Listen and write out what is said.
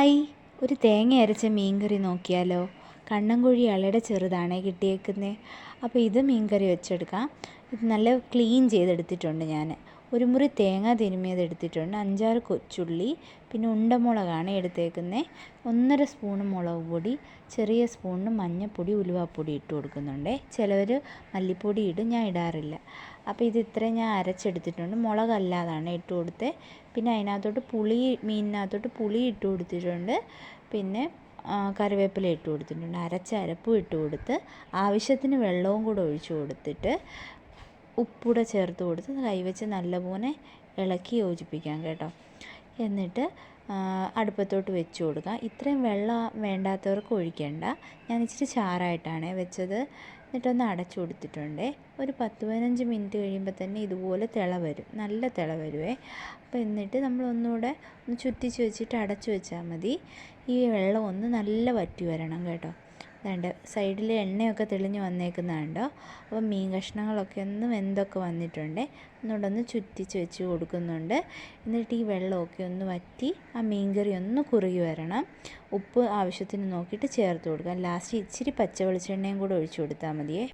Hi, ഒരു തേങ്ങ അരച്ച മീൻകറി നോക്കിയാലോ? കണ്ണൻകുഴി അളയുടെ ചെറുതാണേ കിട്ടിയേക്കുന്നത്. അപ്പോൾ ഇത് മീൻകറി വെച്ചെടുക്കാം. ഇത് നല്ല ക്ലീൻ ചെയ്തെടുത്തിട്ടുണ്ട് ഞാൻ. ഒരു മുറി തേങ്ങ തിരുമ്മിയത് എടുത്തിട്ടുണ്ട്, 5-6 കൊച്ചുള്ളി, പിന്നെ ഉണ്ടമുളകാണ് എടുത്തേക്കുന്നത്. 1.5 സ്പൂണ് മുളക് പൊടി, ചെറിയ സ്പൂണിന് മഞ്ഞൾപ്പൊടി, ഉലുവാപ്പൊടി ഇട്ട് കൊടുക്കുന്നുണ്ട്. ചിലവർ മല്ലിപ്പൊടി ഇടും, ഞാൻ ഇടാറില്ല. അപ്പോൾ ഇത് ഇത്രയും ഞാൻ അരച്ചെടുത്തിട്ടുണ്ട്. മുളകല്ലാതാണ് ഇട്ട് കൊടുത്തത്. പിന്നെ അതിനകത്തോട്ട് മീനിനകത്തോട്ട് പുളി ഇട്ട് കൊടുത്തിട്ടുണ്ട്. പിന്നെ കറിവേപ്പില ഇട്ട് കൊടുത്തിട്ടുണ്ട്. അരച്ച അരപ്പും ഇട്ട് കൊടുത്ത് ആവശ്യത്തിന് വെള്ളവും കൂടെ ഒഴിച്ച് കൊടുത്തിട്ട് ഉപ്പൂടെ ചേർത്ത് കൊടുത്ത് കൈവച്ച് നല്ലപോലെ ഇളക്കി യോജിപ്പിക്കാം കേട്ടോ. എന്നിട്ട് അടുപ്പത്തോട്ട് വെച്ച് കൊടുക്കാം. ഇത്രയും വെള്ളം വേണ്ടാത്തവർക്ക് ഒഴിക്കേണ്ട. ഞാൻ ഇച്ചിരി ചാറായിട്ടാണ് വെച്ചത്. എന്നിട്ടൊന്ന് അടച്ചു കൊടുത്തിട്ടുണ്ട്. ഒരു 10-15 മിനിറ്റ് കഴിയുമ്പോൾ തന്നെ ഇതുപോലെ തിള വരും, നല്ല തിള വരുവേ. അപ്പോൾ എന്നിട്ട് നമ്മൾ ഒന്നുകൂടെ ഒന്ന് ചുറ്റിച്ച് വെച്ചിട്ട് അടച്ചു വെച്ചാൽ മതി. ഈ വെള്ളം ഒന്ന് നല്ല വറ്റി വരണം കേട്ടോ. അതുകൊണ്ട് സൈഡിൽ എണ്ണയൊക്കെ തെളിഞ്ഞ് വന്നേക്കുന്നതുണ്ടോ. അപ്പോൾ മീൻ കഷ്ണങ്ങളൊക്കെ ഒന്ന് വെന്തൊക്കെ വന്നിട്ടുണ്ട്. ഒന്നുകൂടെ ഒന്ന് ചുറ്റിച്ച് വെച്ച് കൊടുക്കുന്നുണ്ട്. എന്നിട്ട് ഈ വെള്ളമൊക്കെ ഒന്ന് വറ്റി ആ മീൻകറി ഒന്ന് കുറുകി വരണം. ഉപ്പ് ആവശ്യത്തിന് നോക്കിയിട്ട് ചേർത്ത് കൊടുക്കാം. ലാസ്റ്റ് ഇച്ചിരി പച്ച വെളിച്ചെണ്ണയും കൂടെ ഒഴിച്ചു കൊടുത്താൽ മതിയേ.